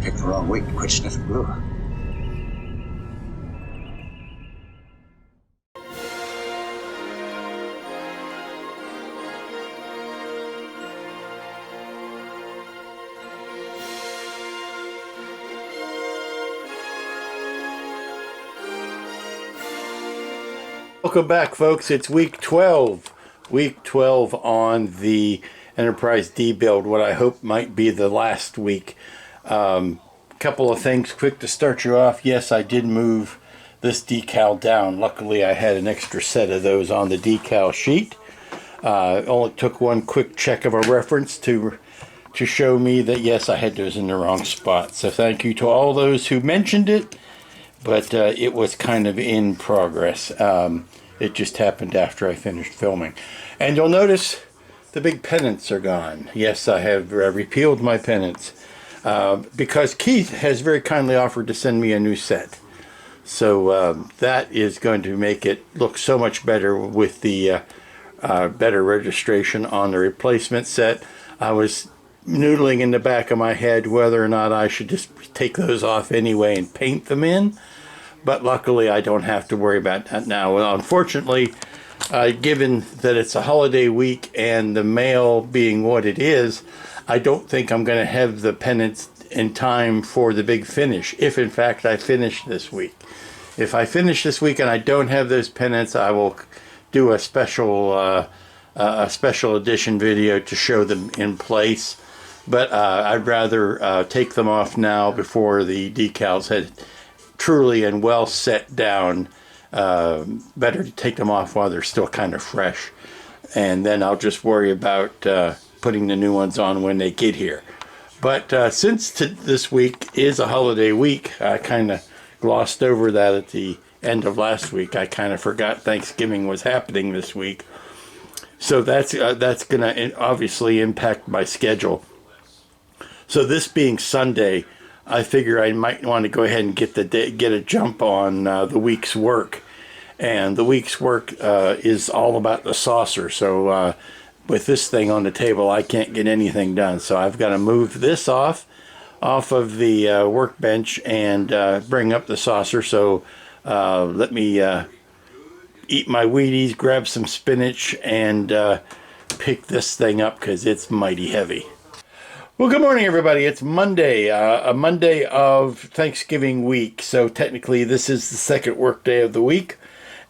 Picked the wrong week to quit sniffing glue. Welcome back, folks. It's week 12. Week 12 on the Enterprise D build, what I hope might be the last week. Couple of things quick to start you off. Yes, I did move this decal down. Luckily, I had an extra set of those on the decal sheet. Only took one quick check of a reference to show me that, yes, I had those in the wrong spot. So thank you to all those who mentioned it, but it was kind of in progress. It just happened after I finished filming. And you'll notice the big pennants are gone. Yes, I have repealed my pennants because Keith has very kindly offered to send me a new set. So that is going to make it look so much better with the better registration on the replacement set. I was noodling in the back of my head whether or not I should just take those off anyway and paint them in. But luckily, I don't have to worry about that now. Well, unfortunately, given that it's a holiday week and the mail being what it is, I don't think I'm going to have the pennants in time for the big finish, if in fact I finish this week. If I finish this week and I don't have those pennants, I will do a special edition video to show them in place. But I'd rather take them off now before the decals had truly and well set down. Better to take them off while they're still kind of fresh, and then I'll just worry about putting the new ones on when they get here. But since this week is a holiday week, I kind of glossed over that at the end of last week. I kind of forgot Thanksgiving was happening this week, so that's going to obviously impact my schedule. So this being Sunday, I figure I might want to go ahead and get a jump on the week's work. And the week's work is all about the saucer. So with this thing on the table, I can't get anything done. So I've got to move this off of the workbench and bring up the saucer. So let me eat my Wheaties, grab some spinach, and pick this thing up because it's mighty heavy. Well, good morning, everybody. It's Monday, a Monday of Thanksgiving week. So technically, this is the second work day of the week.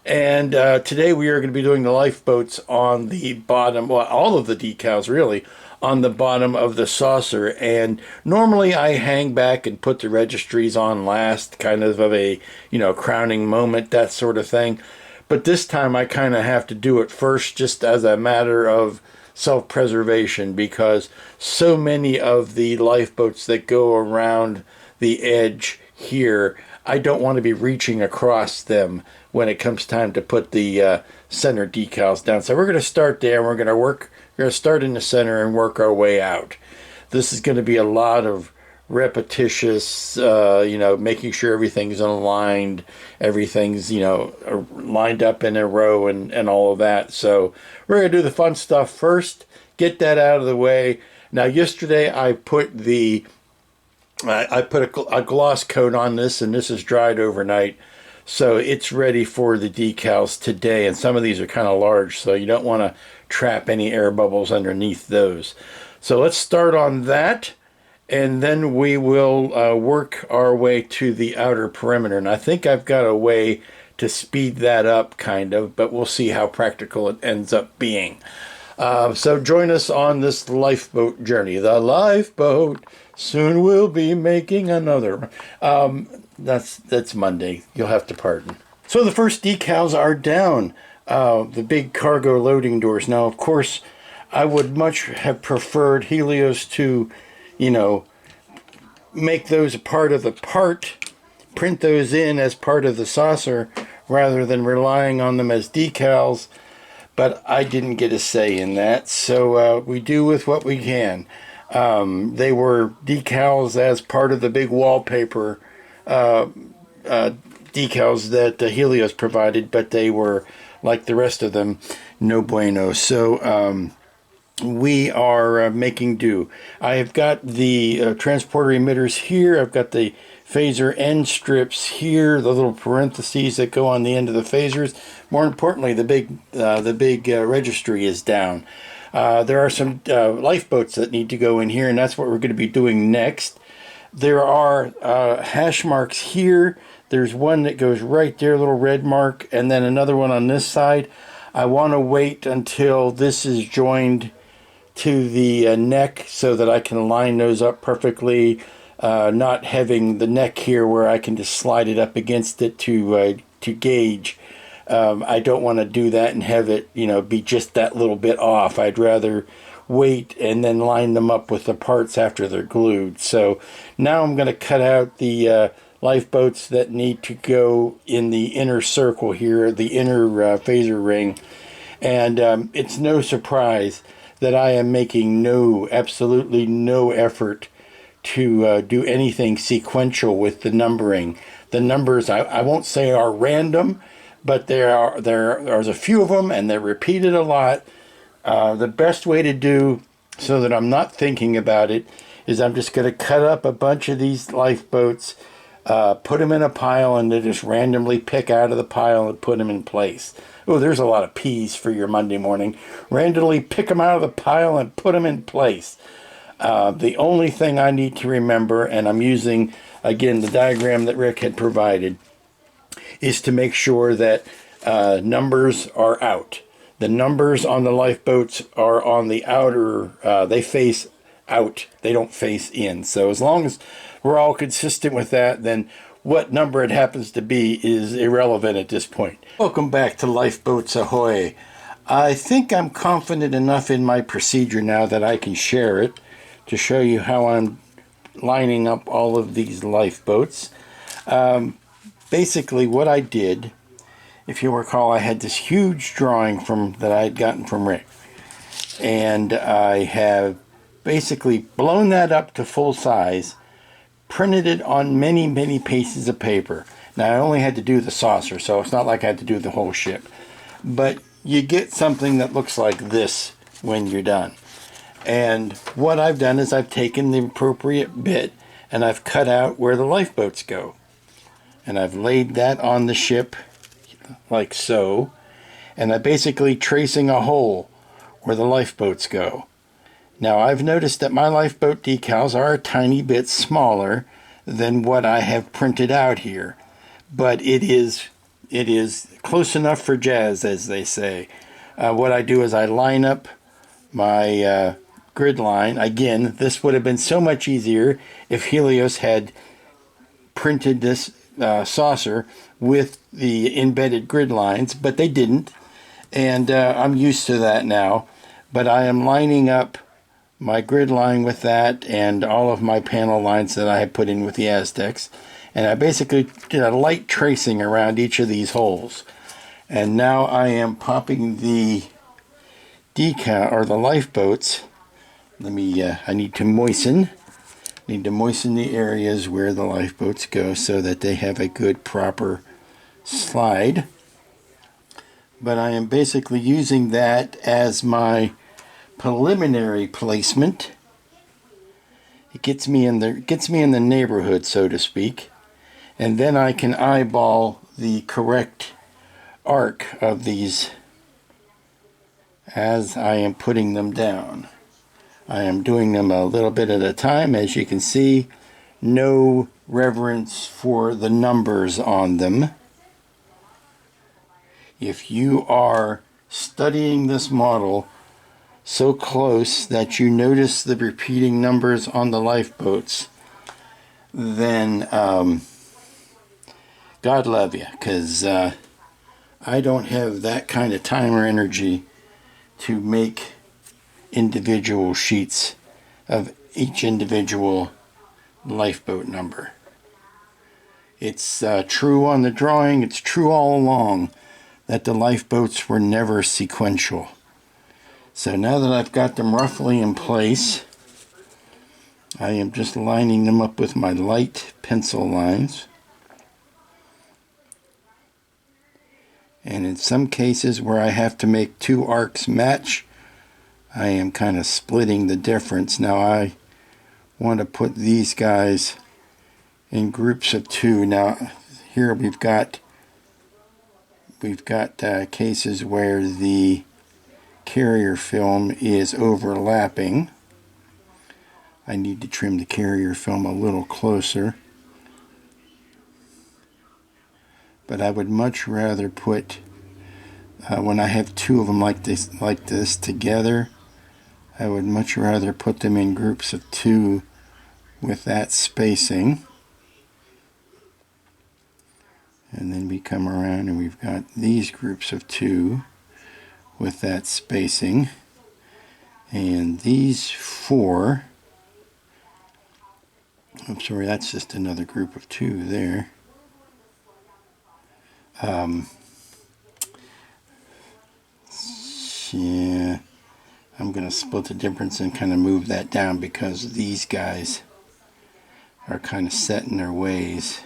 And today we are going to be doing the lifeboats on the bottom, well, all of the decals, really, on the bottom of the saucer. And normally I hang back and put the registries on last, kind of a, crowning moment, that sort of thing. But this time I kind of have to do it first, just as a matter of self-preservation, because so many of the lifeboats that go around the edge here, I don't want to be reaching across them when it comes time to put the center decals down. So we're going to start there, and we're going to start in the center and work our way out. This is going to be a lot of repetitious, making sure everything's aligned, everything's, lined up in a row and all of that. So we're going to do the fun stuff first, get that out of the way. Now, yesterday I put a gloss coat on this, and this is dried overnight. So it's ready for the decals today. And some of these are kind of large, so you don't want to trap any air bubbles underneath those. So let's start on that. And then we will work our way to the outer perimeter. And I think I've got a way to speed that up, kind of, but we'll see how practical it ends up being. So join us on this lifeboat journey. The lifeboat, soon we'll be making another. That's Monday. You'll have to pardon. So the first decals are down. The big cargo loading doors. Now, of course, I would much have preferred Helios to make those a part of the part, print those in as part of the saucer, rather than relying on them as decals, but I didn't get a say in that, so we do with what we can. They were decals as part of the big wallpaper decals that Helios provided, but they were, like the rest of them, no bueno. So we are making do. I have got the transporter emitters here. I've got the phaser end strips here, the little parentheses that go on the end of the phasers. More importantly, the big registry is down. There are some lifeboats that need to go in here, and that's what we're going to be doing next. There are hash marks here. There's one that goes right there, little red mark, and then another one on this side. I want to wait until this is joined to the neck so that I can line those up perfectly, not having the neck here where I can just slide it up against it to gauge. I don't want to do that and have it, be just that little bit off. I'd rather wait and then line them up with the parts after they're glued. So now I'm going to cut out the lifeboats that need to go in the inner circle here, the inner phaser ring. And it's no surprise that I am making absolutely no effort to do anything sequential with the numbering. The numbers, I won't say are random, but there's a few of them and they're repeated a lot. The best way to do so that I'm not thinking about it is I'm just going to cut up a bunch of these lifeboats, put them in a pile, and then just randomly pick out of the pile and put them in place. Oh, there's a lot of P's for your Monday morning. Randomly pick them out of the pile and put them in place. The only thing I need to remember, and I'm using, again, the diagram that Rick had provided, is to make sure that numbers are out. The numbers on the lifeboats are on the outer, they face out. They don't face in. So as long as we're all consistent with that, then what number it happens to be is irrelevant at this point. Welcome back to Lifeboats Ahoy. I think I'm confident enough in my procedure now that I can share it to show you how I'm lining up all of these lifeboats. Basically what I did, if you recall, I had this huge drawing that I had gotten from Rick. And I have basically blown that up to full size, printed it on many, many pieces of paper. Now, I only had to do the saucer, so it's not like I had to do the whole ship. But you get something that looks like this when you're done. And what I've done is I've taken the appropriate bit and I've cut out where the lifeboats go. And I've laid that on the ship like so. And I'm basically tracing a hole where the lifeboats go. Now, I've noticed that my lifeboat decals are a tiny bit smaller than what I have printed out here. But it is close enough for jazz, as they say. What I do is I line up my grid line. Again, this would have been so much easier if Helios had printed this saucer with the embedded grid lines, but they didn't. And I'm used to that now. But I am lining up my grid line with that and all of my panel lines that I had put in with the Aztecs. And I basically did a light tracing around each of these holes. And now I am popping the decal or the lifeboats. I need to moisten the areas where the lifeboats go so that they have a good proper slide. But I am basically using that as my preliminary placement. It gets me in the neighborhood, so to speak, and then I can eyeball the correct arc of these as I am putting them down. I am doing them a little bit at a time, as you can see. No reverence for the numbers on them. If you are studying this model so close that you notice the repeating numbers on the lifeboats, then God love you, because I don't have that kind of time or energy to make individual sheets of each individual lifeboat number. It's true on the drawing, it's true all along that the lifeboats were never sequential. So now that I've got them roughly in place, I am just lining them up with my light pencil lines. And in some cases where I have to make two arcs match, I am kind of splitting the difference. Now I want to put these guys in groups of 2. Now here we've got cases where the carrier film is overlapping. I need to trim the carrier film a little closer. But I would much rather put, when I have 2 of them like this together, I would much rather put them in groups of 2 with that spacing. And then we come around and we've got these groups of 2 with that spacing. And these 4, I'm sorry, that's just another group of 2 there. Yeah, I'm going to split the difference and kind of move that down because these guys are kind of set in their ways.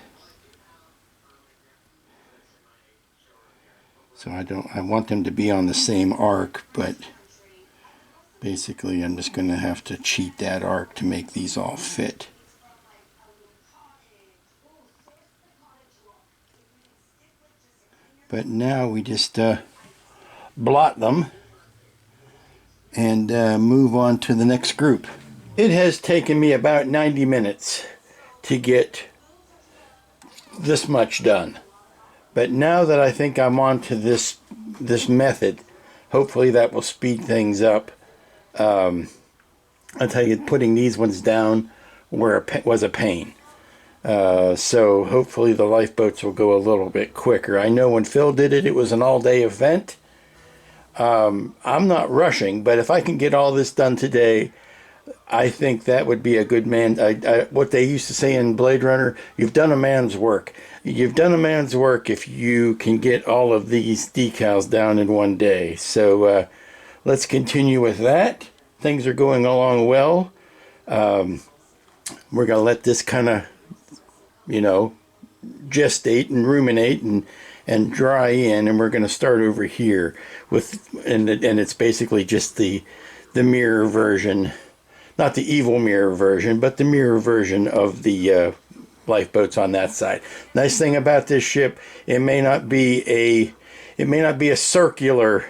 So I want them to be on the same arc, but basically I'm just going to have to cheat that arc to make these all fit. But now we just blot them and move on to the next group. It has taken me about 90 minutes to get this much done. But now that I think I'm on to this method, hopefully that will speed things up. I'll tell you, putting these ones down was a pain. So hopefully the lifeboats will go a little bit quicker. I know when Phil did it, it was an all-day event. I'm not rushing, but if I can get all this done today, I think that would be a good man. What they used to say in Blade Runner, you've done a man's work. You've done a man's work if you can get all of these decals down in one day. So let's continue with that. Things are going along well. We're going to let this kind of, gestate and ruminate and dry in, and we're going to start over here with, and it's basically just the mirror version, not the evil mirror version, but the mirror version of the lifeboats on that side. Nice thing about this ship, it may not be a circular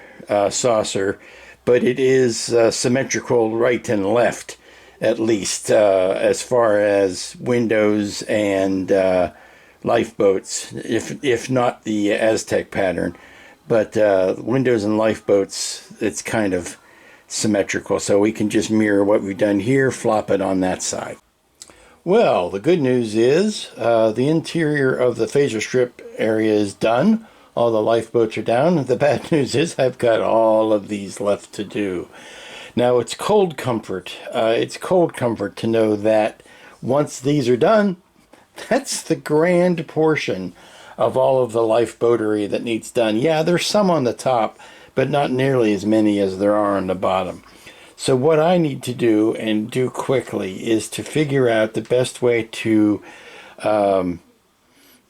saucer, but it is symmetrical right and left, at least as far as windows and lifeboats, if not the Aztek pattern. But windows and lifeboats, it's kind of symmetrical, so we can just mirror what we've done here, flop it on that side. Well, the good news is the interior of the phaser strip area is done. All the lifeboats are down. The bad news is I've got all of these left to do. Now, it's cold comfort. It's cold comfort to know that once these are done, that's the grand portion of all of the lifeboatery that needs done. Yeah, there's some on the top, but not nearly as many as there are on the bottom. So what I need to do, and do quickly, is to figure out the best way to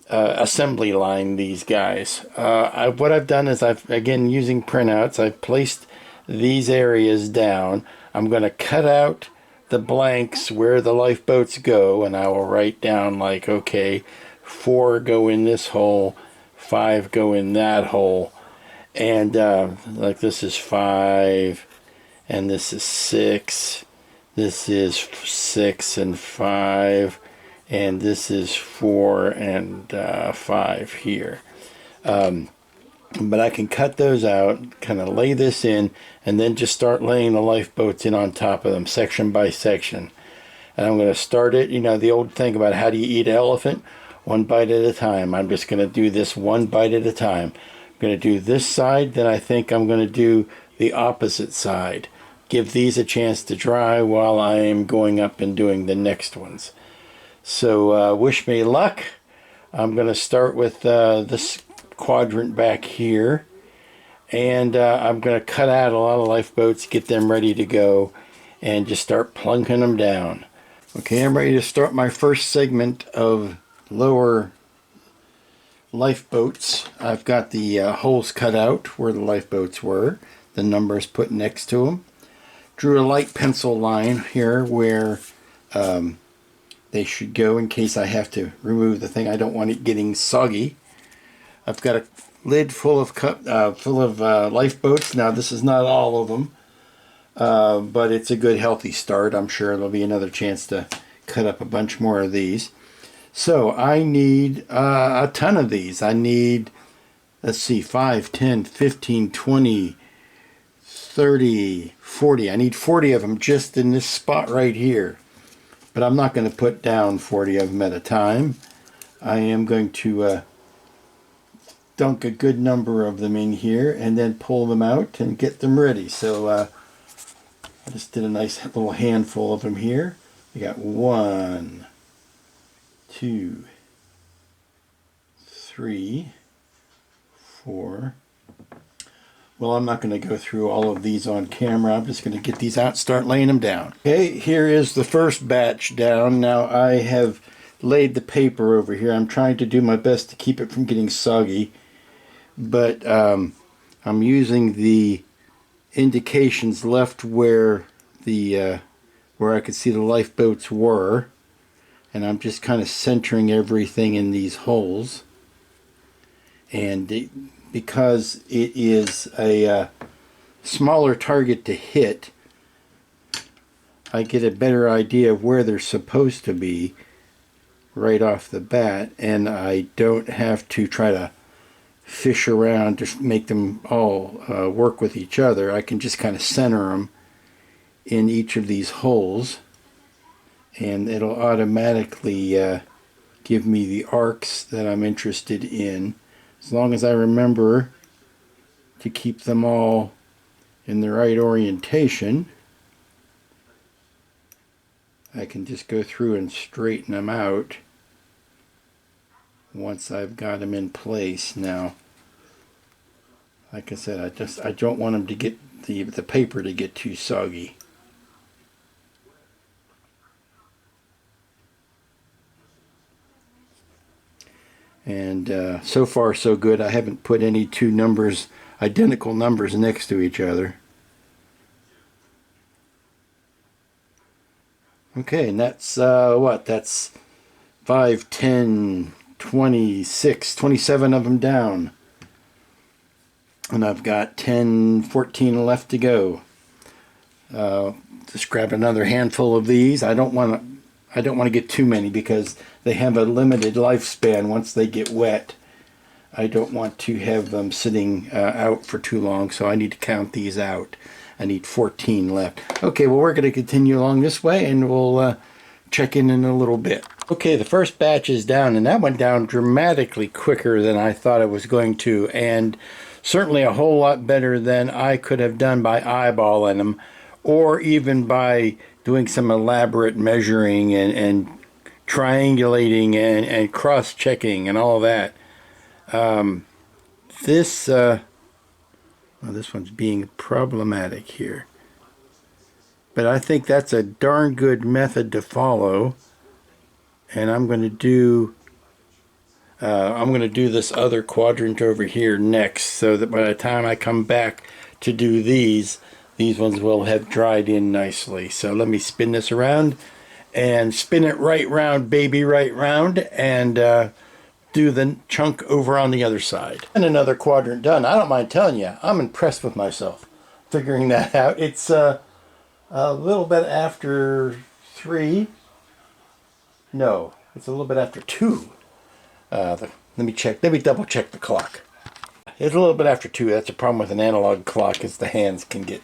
assembly line these guys. What I've done is again, using printouts, I've placed these areas down. I'm going to cut out the blanks where the lifeboats go, and I will write down like, okay, 4 go in this hole, 5 go in that hole, and like this is 5, and this is 6, this is 6 and 5, and this is 4 and 5 here. But I can cut those out, kind of lay this in, and then just start laying the lifeboats in on top of them, section by section. And I'm going to start it, the old thing about how do you eat an elephant? One bite at a time. I'm just going to do this one bite at a time. I'm going to do this side, then I think I'm going to do the opposite side. Give these a chance to dry while I am going up and doing the next ones. So wish me luck. I'm going to start with this quadrant back here, and I'm going to cut out a lot of lifeboats, get them ready to go, and just start plunking them down. Okay, I'm ready to start my first segment of lower lifeboats. I've got the holes cut out where the lifeboats were, the numbers put next to them. drew a light pencil line here where they should go in case I have to remove the thing. I don't want it getting soggy. I've got a lid full of lifeboats. Now this is not all of them, but it's a good healthy start. I'm sure there'll be another chance to cut up a bunch more of these. So I need a ton of these. I need, let's see, 5, 10, 15, 20, 30, 40. I need 40 of them just in this spot right here. But I'm not going to put down 40 of them at a time. I am going to dunk a good number of them in here and then pull them out and get them ready. So I just did a nice little handful of them here. We got 1, 2, 3, 4. Well, I'm not going to go through all of these on camera. I'm just going to get these out and start laying them down. Okay, here is the first batch down. Now I have laid the paper over here. I'm trying to do my best to keep it from getting soggy, but I'm using the indications left where the where I could see the lifeboats were, and I'm just kind of centering everything in these holes. And because it is a smaller target to hit, I get a better idea of where they're supposed to be right off the bat, and I don't have to try to fish around to make them all work with each other. I can just kind of center them in each of these holes, and it'll automatically give me the arcs that I'm interested in, as long as I remember to keep them all in the right orientation. I can just go through and straighten them out once I've got them in place. Now, like I said, I don't want them to get the paper to get too soggy. And so far so good. I haven't put any two numbers, identical numbers, next to each other. Okay, and that's what? That's 5, 10, 26, 27 of them down. And I've got 10, 14 left to go. Just grab another handful of these. I don't want to get too many because they have a limited lifespan once they get wet. I don't want to have them sitting out for too long, so I need to count these out. I need 14 left. Okay, well, we're going to continue along this way, and we'll check in a little bit. Okay, the first batch is down, and that went down dramatically quicker than I thought it was going to, and certainly a whole lot better than I could have done by eyeballing them, or even by doing some elaborate measuring and triangulating and cross-checking and all that. This one's being problematic here, but I think that's a darn good method to follow, and I'm going to do this other quadrant over here next, so that by the time I come back to do these ones will have dried in nicely. So let me spin this around and spin it right round, baby, right round, and do the chunk over on the other side. And another quadrant done. I don't mind telling you, I'm impressed with myself figuring that out. It's a little bit after 3. No, it's a little bit after 2. Let me double check the clock. It's a little bit after 2. That's a problem with an analog clock, is the hands can get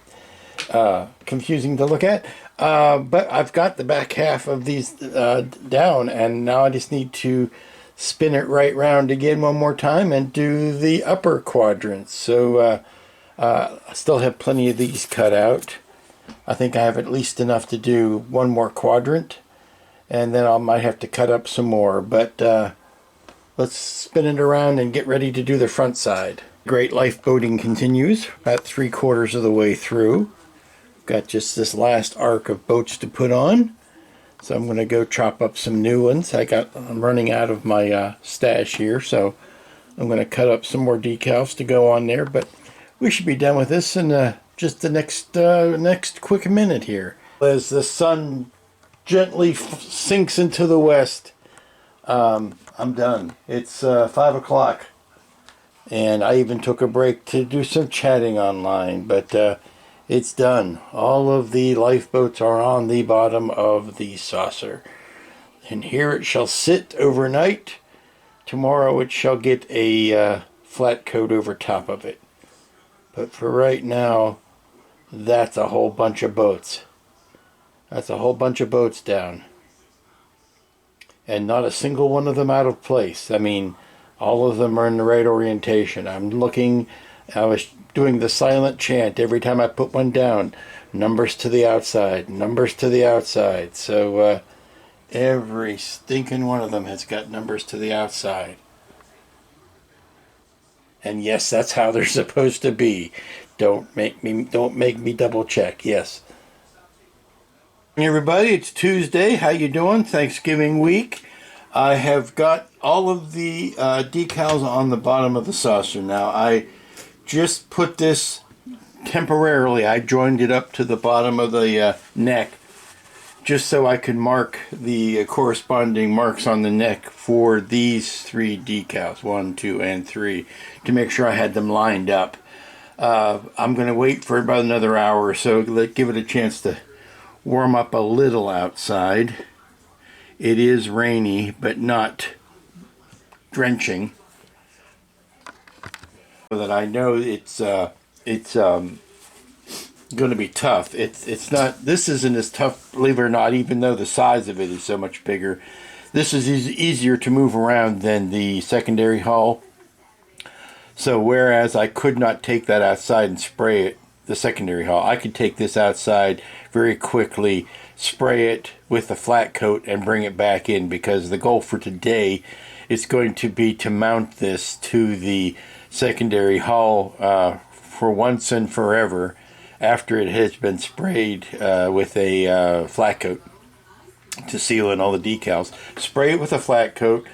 confusing to look at. But I've got the back half of these down, and now I just need to spin it right round again one more time and do the upper quadrants. So I still have plenty of these cut out. I think I have at least enough to do one more quadrant, and then I might have to cut up some more, but let's spin it around and get ready to do the front side. Great lifeboating continues, about 3/4 of the way through. Got just this last arc of boats to put on, so I'm going to go chop up some new ones. I'm running out of my stash here, so I'm going to cut up some more decals to go on there, but we should be done with this in just the next quick minute here. As the sun gently sinks into the west, I'm done. It's 5 o'clock, and I even took a break to do some chatting online, but it's done. All of the lifeboats are on the bottom of the saucer, and here it shall sit overnight. Tomorrow it shall get a flat coat over top of it. But for right now, that's a whole bunch of boats. That's a whole bunch of boats down. And not a single one of them out of place. I mean, all of them are in the right orientation. I was doing the silent chant every time I put one down. Numbers to the outside, numbers to the outside. So every stinking one of them has got numbers to the outside. And yes, that's how they're supposed to be. Don't make me double check. Yes. Hey everybody, it's Tuesday. How you doing? Thanksgiving week. I have got all of the decals on the bottom of the saucer now. I just put this temporarily. I joined it up to the bottom of the neck just so I could mark the corresponding marks on the neck for these 3 decals, 1, 2, and 3, to make sure I had them lined up. I'm going to wait for about another hour or so, give it a chance to warm up a little outside. It is rainy, but not drenching. So that I know it's going to be tough. It's not. This isn't as tough, believe it or not. Even though the size of it is so much bigger, this is easier to move around than the secondary hull. So whereas I could not take that outside and spray it, the secondary hull, I could take this outside very quickly, spray it with a flat coat, and bring it back in, because the goal for today is going to be to mount this to the secondary hull for once and forever, after it has been sprayed with a flat coat to seal in all the decals. Spray it with a flat coat,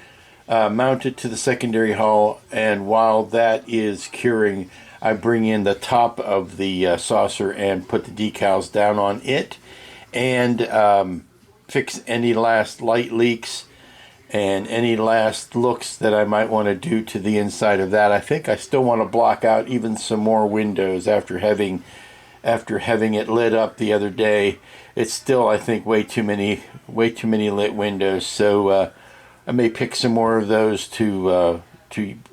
mount it to the secondary hull, and while that is curing, I bring in the top of the saucer and put the decals down on it, and fix any last light leaks and any last looks that I might want to do to the inside of that. I think I still want to block out even some more windows after having it lit up the other day. It's still, I think, way too many lit windows. So I may pick some more of those to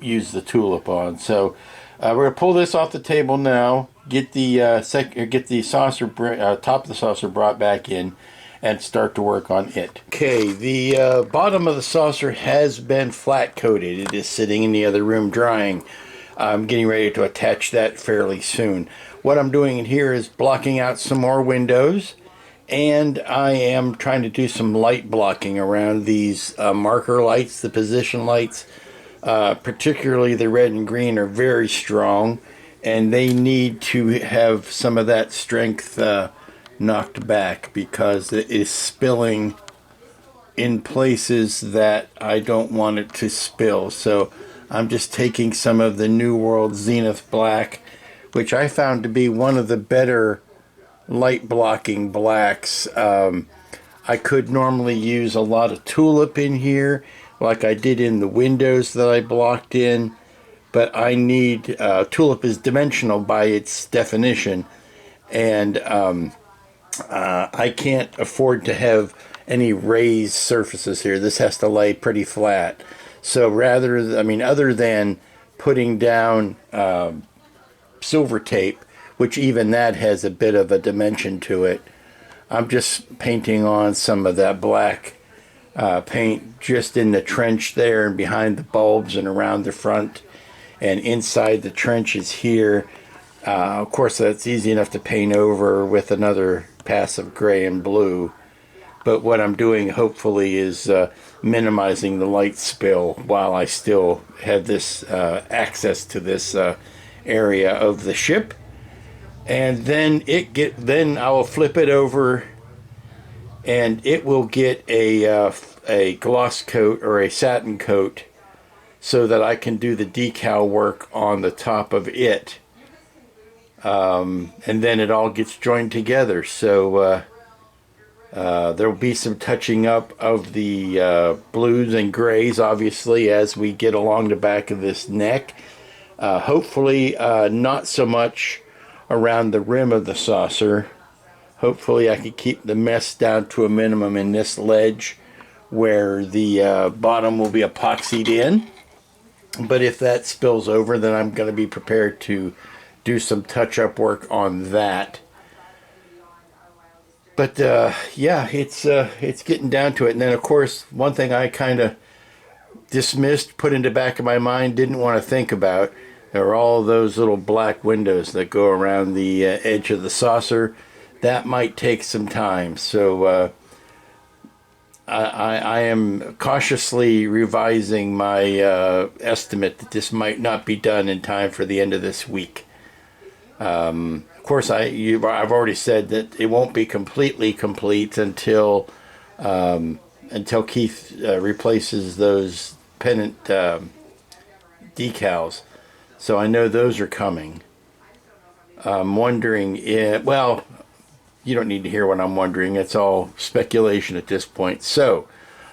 use the tulip on. So we're gonna pull this off the table now. Get the saucer top of the saucer brought back in, and start to work on it. Okay, the bottom of the saucer has been flat coated. It is sitting in the other room drying. I'm getting ready to attach that fairly soon. What I'm doing in here is blocking out some more windows, and I am trying to do some light blocking around these marker lights. The position lights, particularly the red and green, are very strong, and they need to have some of that strength knocked back, because it is spilling in places that I don't want it to spill. So I'm just taking some of the New World Zenith Black, which I found to be one of the better light blocking blacks. I could normally use a lot of tulip in here, like I did in the windows that I blocked in, but I need tulip is dimensional by its definition, and I can't afford to have any raised surfaces here. This has to lay pretty flat. So other than putting down silver tape, which even that has a bit of a dimension to it, I'm just painting on some of that black paint just in the trench there, and behind the bulbs, and around the front, and inside the trenches here. Of course, that's easy enough to paint over with another pass of gray and blue. But what I'm doing, hopefully, is minimizing the light spill while I still have this access to this area of the ship. And then I will flip it over, and it will get a gloss coat or a satin coat, so that I can do the decal work on the top of it. and then it all gets joined together. So there will be some touching up of the blues and grays, obviously, as we get along the back of this neck. Hopefully not so much around the rim of the saucer. Hopefully I can keep the mess down to a minimum in this ledge where the bottom will be epoxied in. But if that spills over, then I'm going to be prepared to do some touch-up work on that. But yeah, it's getting down to it. And then, of course, one thing I kind of dismissed, put in the back of my mind, didn't want to think about, are all those little black windows that go around the edge of the saucer. That might take some time. So I am cautiously revising my estimate that this might not be done in time for the end of this week. Of course, I've already said that it won't be completely complete until Keith replaces those pennant decals. So I know those are coming. I'm wondering if, well, you don't need to hear what I'm wondering. It's all speculation at this point. So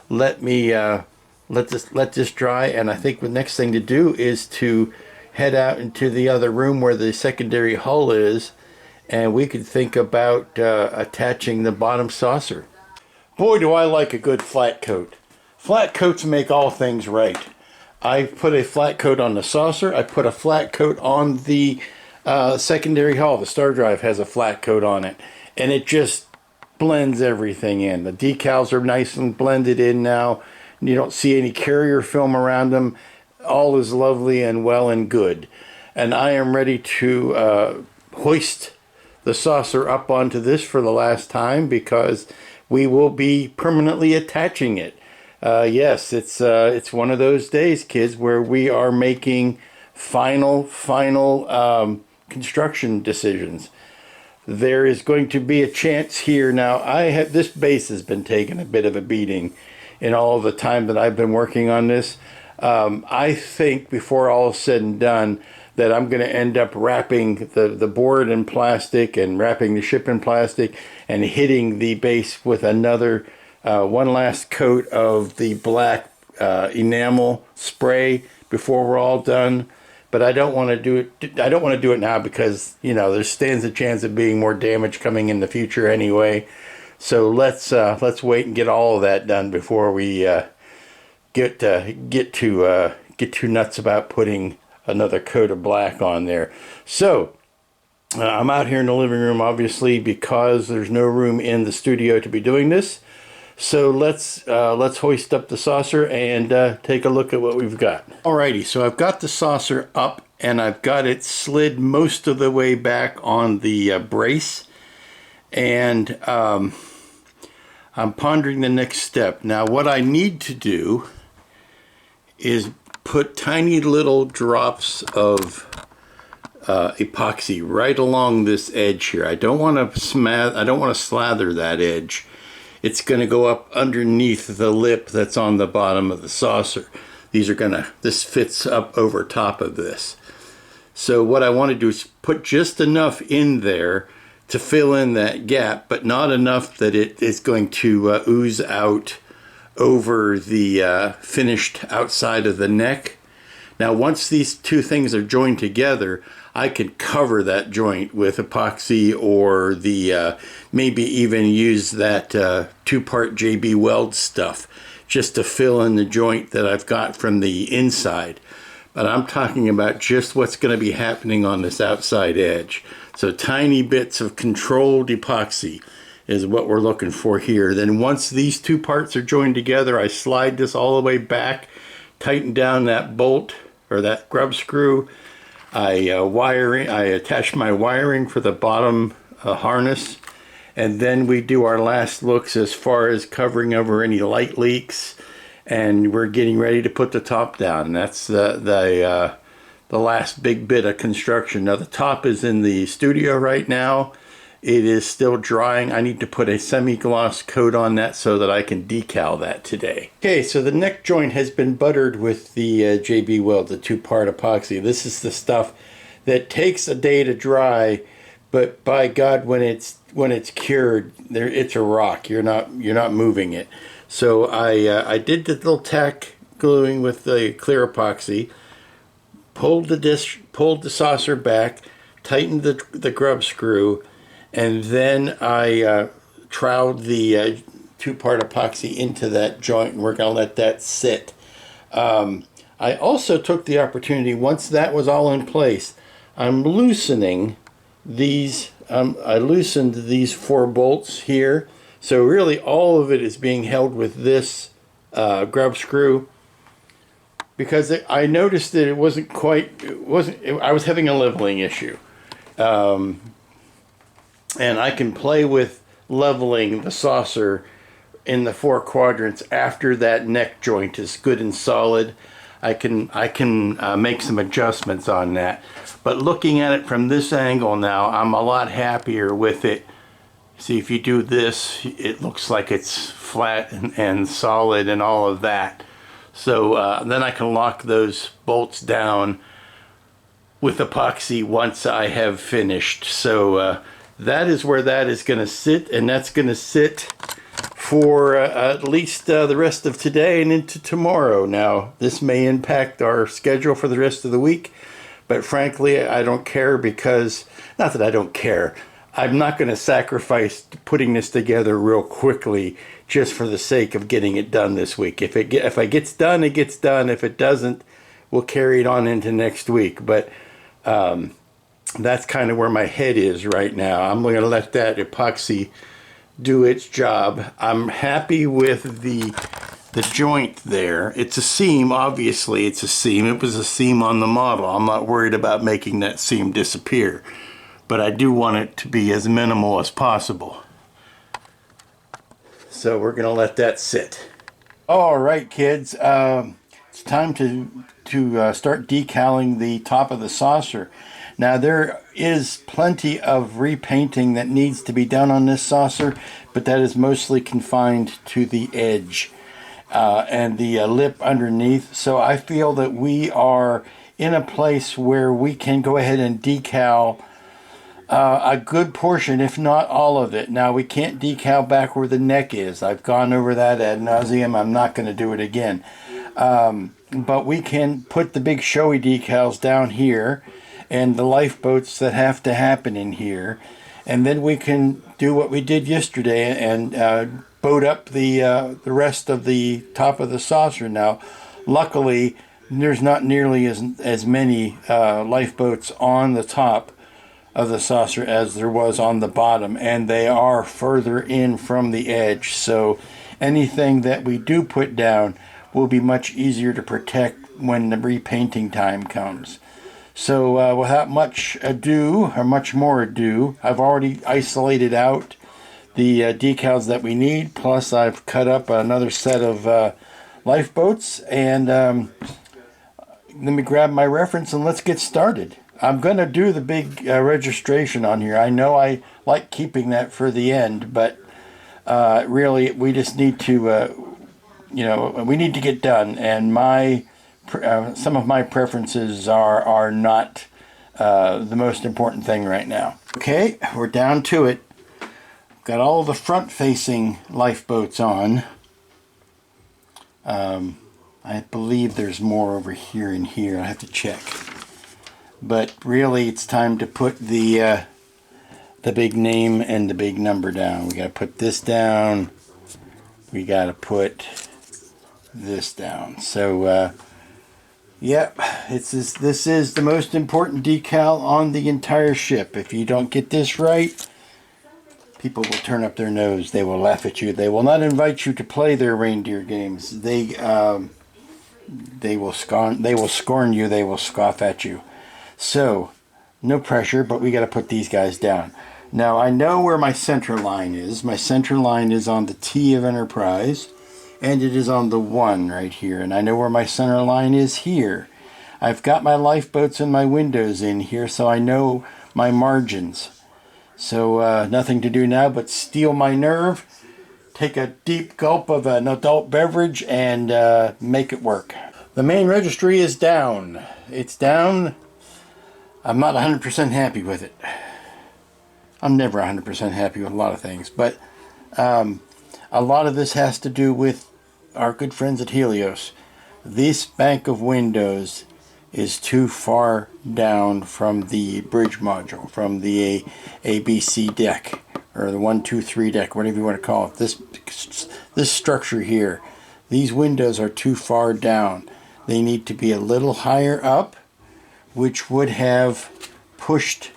let me let this dry, and I think the next thing to do is to head out into the other room where the secondary hull is, and we could think about attaching the bottom saucer. Boy, do I like a good flat coat. Flat coats make all things right. I put a flat coat on the saucer. I put a flat coat on the secondary hull. The star drive has a flat coat on it, and it just blends everything in. The decals are nice and blended in now. You don't see any carrier film around them. All is lovely and well and good. And I am ready to hoist the saucer up onto this for the last time, because we will be permanently attaching it. Yes, it's one of those days, kids, where we are making final construction decisions. There is going to be a chance here. Now, this base has been taking a bit of a beating in all the time that I've been working on this. I think before all is said and done that I'm going to end up wrapping the board in plastic and wrapping the ship in plastic and hitting the base with another one last coat of the black enamel spray before we're all done. But I don't want to do it. I don't want to do it now because, you know, there stands a chance of being more damage coming in the future anyway. So let's wait and get all of that done before we get too nuts about putting another coat of black on there. So I'm out here in the living room, obviously, because there's no room in the studio to be doing this. So let's hoist up the saucer and take a look at what we've got. Alrighty, so I've got the saucer up and I've got it slid most of the way back on the brace, and I'm pondering the next step. Now, what I need to do is put tiny little drops of epoxy right along this edge here. I don't want to slather that edge. It's going to go up underneath the lip that's on the bottom of the saucer. This fits up over top of this. So what I want to do is put just enough in there to fill in that gap, but not enough that it is going to ooze out over the finished outside of the neck. Now, once these two things are joined together, I could cover that joint with epoxy, or maybe even use that two-part JB Weld stuff just to fill in the joint that I've got from the inside. But I'm talking about just what's going to be happening on this outside edge. So tiny bits of controlled epoxy is what we're looking for here. Then once these two parts are joined together, I slide this all the way back, tighten down that bolt or that grub screw. I attach my wiring for the bottom harness, and then we do our last looks as far as covering over any light leaks, and we're getting ready to put the top down. That's the last big bit of construction. Now, the top is in the studio right now. It is still drying. I need to put a semi-gloss coat on that so that I can decal that today. Okay, so the neck joint has been buttered with the JB Weld, the two-part epoxy. This is the stuff that takes a day to dry, but by God, when it's cured, it's a rock. You're not moving it. So I did the little tack gluing with the clear epoxy, pulled the saucer back, tightened the grub screw, and then I troweled the two-part epoxy into that joint, and we're going to let that sit. I also took the opportunity, once that was all in place, I'm loosening these. I loosened these 4 bolts here, so really all of it is being held with this grub screw, because I noticed that I was having a leveling issue. And I can play with leveling the saucer in the 4 quadrants after that neck joint is good and solid. I can make some adjustments on that. But looking at it from this angle now, I'm a lot happier with it. See, if you do this, it looks like it's flat and solid and all of that. So then I can lock those bolts down with epoxy once I have finished. So that is where that is going to sit, and that's going to sit for at least the rest of today and into tomorrow. Now, this may impact our schedule for the rest of the week, but frankly, I don't care, because, not that I don't care, I'm not going to sacrifice putting this together real quickly just for the sake of getting it done this week. If it gets done, it gets done. If it doesn't, we'll carry it on into next week. But that's kind of where my head is right now. I'm going to let that epoxy do its job. I'm happy with the joint there. It's a seam, obviously it's a seam. It was a seam on the model. I'm not worried about making that seam disappear, but I do want it to be as minimal as possible. So we're going to let that sit. All right, kids, it's time to start decaling the top of the saucer. Now, there is plenty of repainting that needs to be done on this saucer, but that is mostly confined to the edge and the lip underneath. So I feel that we are in a place where we can go ahead and decal a good portion, if not all of it. Now, we can't decal back where the neck is. I've gone over that ad nauseum. I'm not going to do it again. But we can put the big showy decals down here, and the lifeboats that have to happen in here, and then we can do what we did yesterday and boat up the rest of the top of the saucer. Now, luckily, there's not nearly as many lifeboats on the top of the saucer as there was on the bottom, and they are further in from the edge, so anything that we do put down will be much easier to protect when the repainting time comes. So without much ado, or much more ado, I've already isolated out the decals that we need, plus I've cut up another set of lifeboats, and let me grab my reference and let's get started. I'm going to do the big registration on here. I know I like keeping that for the end, but really we just need to, we need to get done, and some of my preferences are not the most important thing right now. Okay, we're down to it. Got all the front-facing lifeboats on. I believe there's more over here and here. I have to check. But really, it's time to put the big name and the big number down. We got to put this down. We got to put this down. So, yep, this is the most important decal on the entire ship. If you don't get this right, people will turn up their nose. They will laugh at you. They will not invite you to play their reindeer games. They will scorn you. They will scoff at you. So, no pressure, but we got to put these guys down. Now, I know where my center line is. My center line is on the T of Enterprise, and it is on the 1 right here. And I know where my center line is here. I've got my lifeboats and my windows in here, so I know my margins. So, nothing to do now but steal my nerve, take a deep gulp of an adult beverage, and make it work. The main registry is down. It's down. I'm not 100% happy with it. I'm never 100% happy with a lot of things, but a lot of this has to do with our good friends at Helios. This bank of windows is too far down from the bridge module, from the ABC deck, or the 1, 2, 3 deck, whatever you want to call it. This structure here, these windows are too far down. They need to be a little higher up, which would have pushed,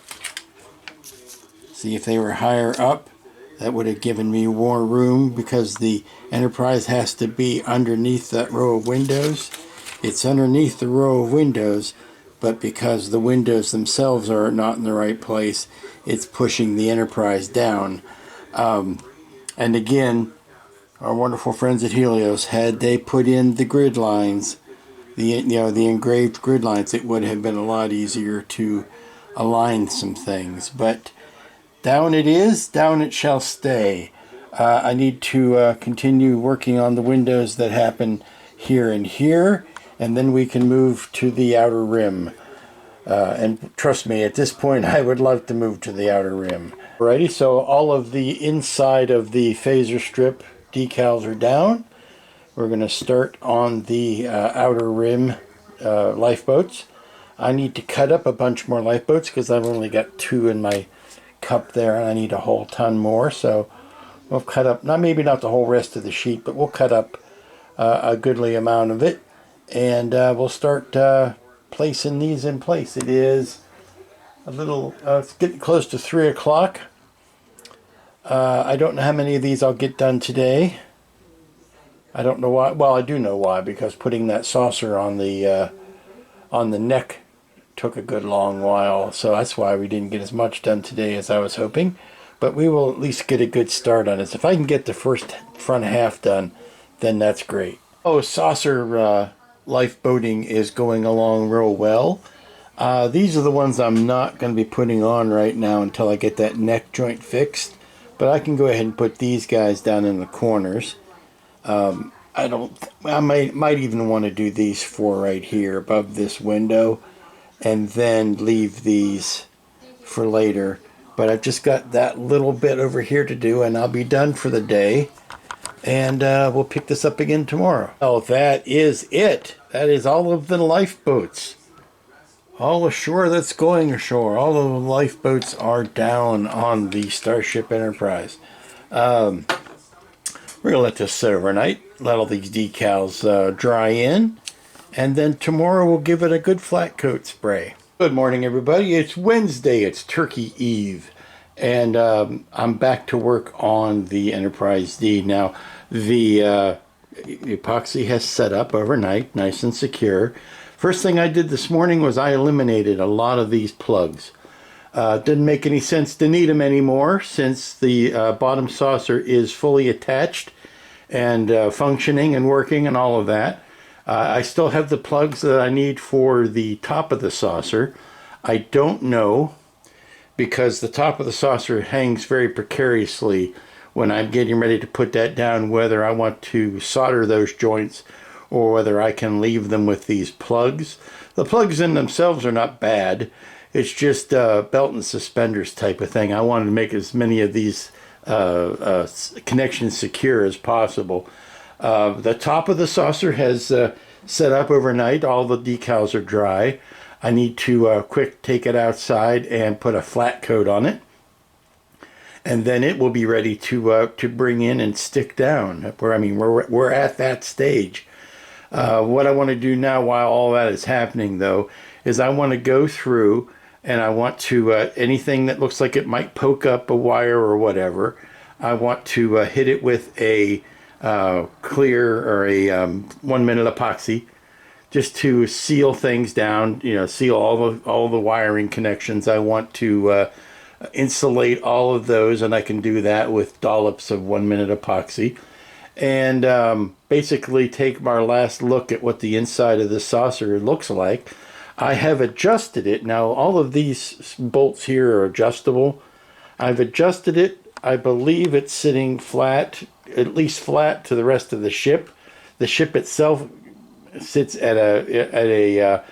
see, if they were higher up, that would have given me more room, because the Enterprise has to be underneath that row of windows. It's underneath the row of windows, but because the windows themselves are not in the right place, it's pushing the Enterprise down. And again, our wonderful friends at Helios, had they put in the grid lines, the engraved grid lines, it would have been a lot easier to align some things. But down it is, down it shall stay. I need to continue working on the windows that happen here and here, and then we can move to the outer rim. And trust me, at this point, I would love to move to the outer rim. Alrighty, so all of the inside of the phaser strip decals are down. We're going to start on the outer rim lifeboats. I need to cut up a bunch more lifeboats because I've only got 2 in my cup there, and I need a whole ton more. So we'll cut up, maybe not the whole rest of the sheet, but we'll cut up a goodly amount of it, and we'll start placing these in place. It is a little, it's getting close to 3 o'clock. I don't know how many of these I'll get done today. I don't know why. Well, I do know why, because putting that saucer on the neck took a good long while, so that's why we didn't get as much done today as I was hoping. But we will at least get a good start on this. If I can get the first front half done, then that's great. Oh, saucer lifeboating is going along real well. These are the ones I'm not going to be putting on right now until I get that neck joint fixed. But I can go ahead and put these guys down in the corners. I might even want to do these 4 right here above this window, and then leave these for later. But I've just got that little bit over here to do, and I'll be done for the day. And we'll pick this up again tomorrow. Oh, that is it. That is all of the lifeboats. All ashore that's going ashore. All of the lifeboats are down on the Starship Enterprise. We're going to let this sit overnight. Let all these decals dry in. And then tomorrow we'll give it a good flat coat spray. Good morning, everybody. It's Wednesday. It's Turkey Eve. And I'm back to work on the Enterprise D. Now, the epoxy has set up overnight, nice and secure. First thing I did this morning was I eliminated a lot of these plugs. Didn't make any sense to need them anymore, since the bottom saucer is fully attached and functioning and working and all of that. I still have the plugs that I need for the top of the saucer. I don't know, because the top of the saucer hangs very precariously when I'm getting ready to put that down, whether I want to solder those joints or whether I can leave them with these plugs. The plugs in themselves are not bad. It's just a belt and suspenders type of thing. I wanted to make as many of these connections secure as possible. The top of the saucer has set up overnight. All the decals are dry. I need to quick take it outside and put a flat coat on it, and then it will be ready to bring in and stick down. We're at that stage. What I want to do now, while all that is happening, though, is I want to go through and I want to anything that looks like it might poke up a wire or whatever, I want to hit it with a clear or a 1 minute epoxy, just to seal things down, seal all the wiring connections. I want to insulate all of those, and I can do that with dollops of 1 minute epoxy. And basically take our last look at what the inside of the saucer looks like. I have adjusted it. Now, all of these bolts here are adjustable. I've adjusted it. I believe it's sitting flat, at least flat to the rest of the ship. The ship itself sits at a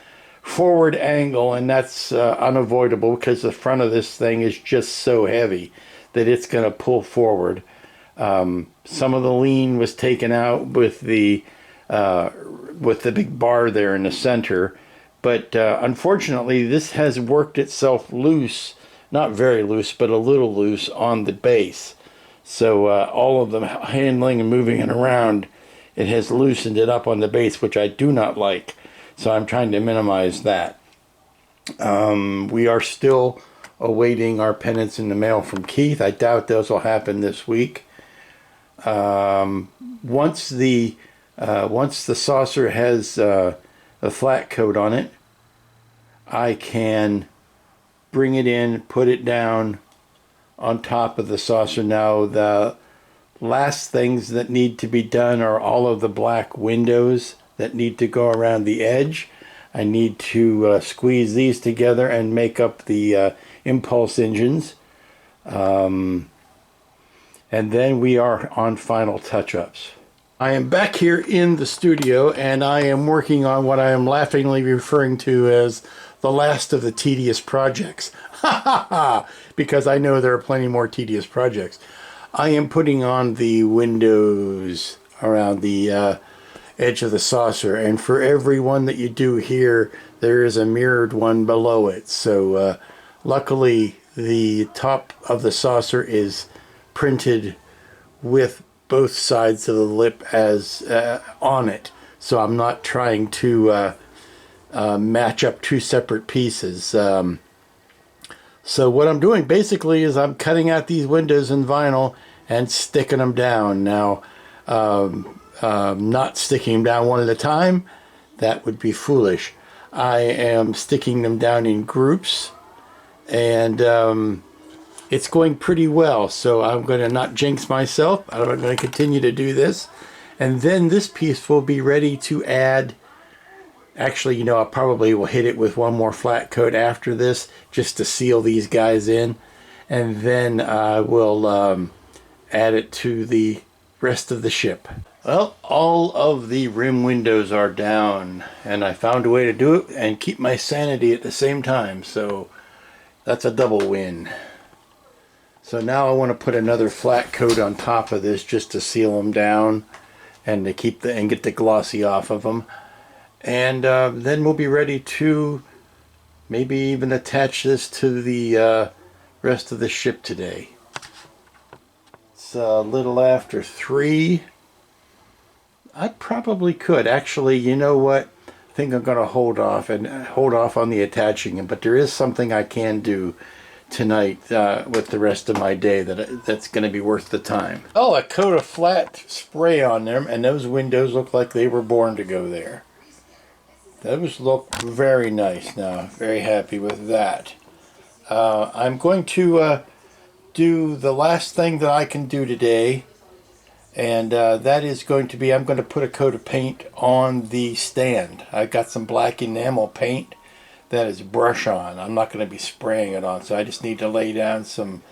forward angle, and that's unavoidable because the front of this thing is just so heavy that it's going to pull forward. Some of the lean was taken out with the big bar there in the center, but unfortunately this has worked itself loose, not very loose, but a little loose on the base. So all of the handling and moving it around, it has loosened it up on the base, which I do not like. So I'm trying to minimize that. We are still awaiting our pennants in the mail from Keith. I doubt those will happen this week. Once the saucer has a flat coat on it, I can bring it in, put it down on top of the saucer. Now the last things that need to be done are all of the black windows that need to go around the edge. I need to squeeze these together and make up the impulse engines. And then we are on final touch-ups. I am back here in the studio and I am working on what I am laughingly referring to as the last of the tedious projects. Ha ha ha! Because I know there are plenty more tedious projects. I am putting on the windows around the edge of the saucer, and for every one that you do here, there is a mirrored one below it. So luckily the top of the saucer is printed with both sides of the lip as on it, so I'm not trying to match up two separate pieces. So what I'm doing basically is I'm cutting out these windows in vinyl and sticking them down. Now not sticking them down one at a time, that would be foolish. I am sticking them down in groups, and it's going pretty well, so I'm going to not jinx myself. I'm going to continue to do this, and then this piece will be ready to add. Actually, you know, I probably will hit it with one more flat coat after this just to seal these guys in, and then I will add it to the rest of the ship. Well, all of the rim windows are down, and I found a way to do it and keep my sanity at the same time, so that's a double win. So now I want to put another flat coat on top of this just to seal them down and to keep and get the glossy off of them. And then we'll be ready to maybe even attach this to the rest of the ship today. It's a little after 3. I probably could. Actually, you know what? I think I'm going to hold off on the attaching it, but there is something I can do tonight with the rest of my day that's going to be worth the time. Oh, a coat of flat spray on them, and those windows look like they were born to go there. Those look very nice now. Very happy with that. I'm going to do the last thing that I can do today, and that is going to be, I'm going to put a coat of paint on the stand. I've got some black enamel paint that is brush on. I'm not going to be spraying it on, so I just need to lay down some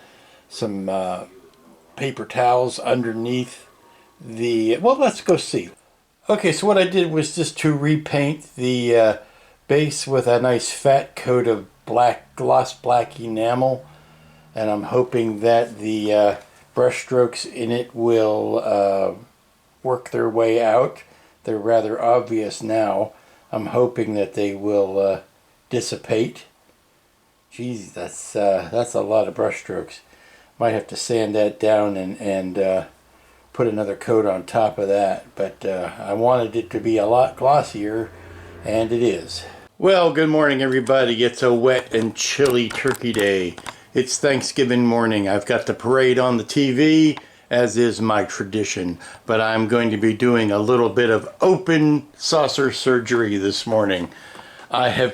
paper towels underneath the, well, let's go see. Okay, so what I did was just to repaint the base with a nice fat coat of gloss black enamel, and I'm hoping that the brush strokes in it will work their way out. They're rather obvious now. I'm hoping that they will dissipate. Geez, that's a lot of brush strokes. Might have to sand that down and put another coat on top of that, but I wanted it to be a lot glossier, and it is. Well, good morning everybody. It's a wet and chilly turkey day. It's Thanksgiving morning. I've got the parade on the TV, as is my tradition, but I'm going to be doing a little bit of open saucer surgery this morning. I have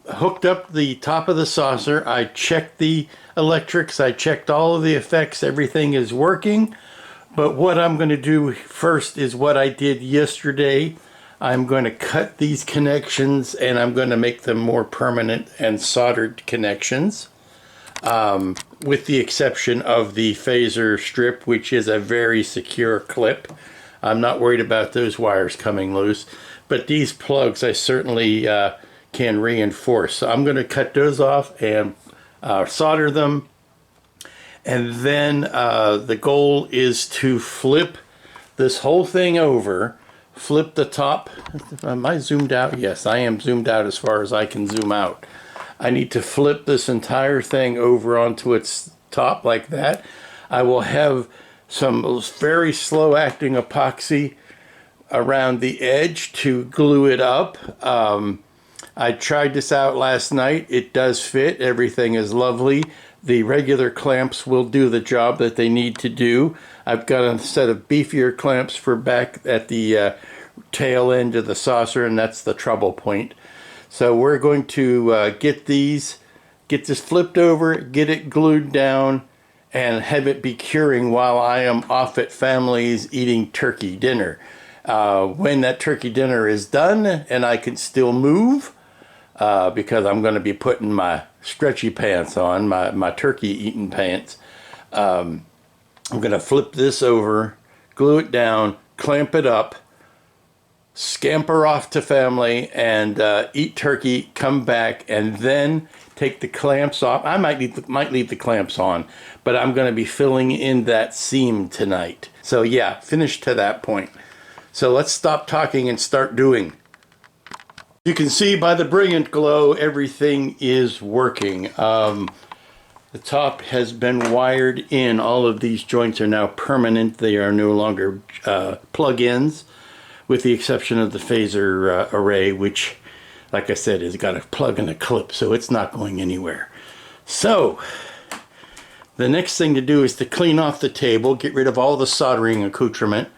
hooked up the top of the saucer. I checked the electrics. I checked all of the effects. Everything is working. But what I'm going to do first is what I did yesterday. I'm going to cut these connections and I'm going to make them more permanent and soldered connections. With the exception of the phaser strip, which is a very secure clip. I'm not worried about those wires coming loose. But these plugs I certainly can reinforce. So I'm going to cut those off and solder them. And then the goal is to flip this whole thing over, flip the top. Am I zoomed out? Yes, I am zoomed out as far as I can zoom out. I need to flip this entire thing over onto its top like that. I will have some very slow acting epoxy around the edge to glue it up. I tried this out last night. It does fit. Everything is lovely. The regular clamps will do the job that they need to do. I've got a set of beefier clamps for back at the tail end of the saucer, and that's the trouble point. So we're going to get this flipped over, get it glued down, and have it be curing while I am off at family's eating turkey dinner. When that turkey dinner is done and I can still move, because I'm going to be putting my stretchy pants on, my turkey eating pants, I'm going to flip this over, glue it down, clamp it up, scamper off to family and eat turkey, come back, and then take the clamps off. I might leave the clamps on, but I'm going to be filling in that seam tonight. So yeah, finished to that point. So let's stop talking and start doing. You can see by the brilliant glow, everything is working. The top has been wired in. All of these joints are now permanent. They are no longer plug-ins, with the exception of the phaser array, which, like I said, has got a plug and a clip, so it's not going anywhere. So the next thing to do is to clean off the table, get rid of all the soldering accoutrement,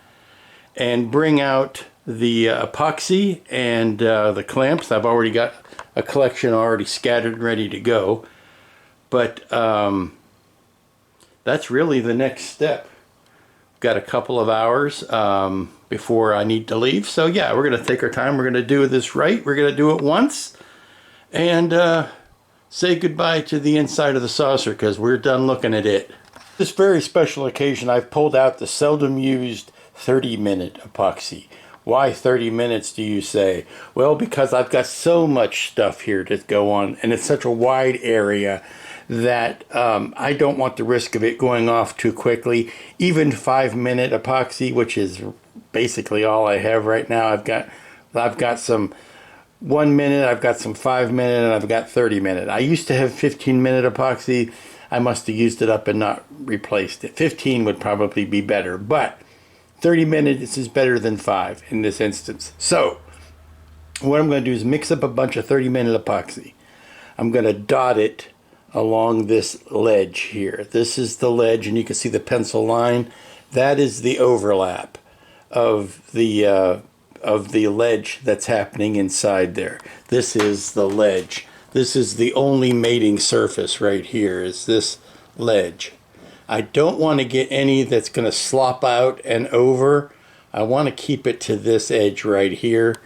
and bring out the epoxy and the clamps. I've already got a collection already scattered, ready to go. But that's really the next step. Got a couple of hours before I need to leave. So yeah, we're going to take our time. We're going to do this right. We're going to do it once and say goodbye to the inside of the saucer, because we're done looking at it. This very special occasion, I've pulled out the seldom used 30-minute epoxy. Why 30 minutes, do you say? Well, because I've got so much stuff here to go on, and it's such a wide area that I don't want the risk of it going off too quickly. Even 5-minute epoxy, which is basically all I have right now. I've got some 1 minute, I've got some 5-minute, and I've got 30-minute. I used to have 15-minute epoxy. I must have used it up and not replaced it. 15 would probably be better, but 30 minutes is better than 5 in this instance. So what I'm going to do is mix up a bunch of 30-minute epoxy. I'm going to dot it along this ledge here. This is the ledge, and you can see the pencil line. That is the overlap of the ledge that's happening inside there. This is the ledge. This is the only mating surface right here, is this ledge. I don't want to get any that's going to slop out and over. I want to keep it to this edge right here.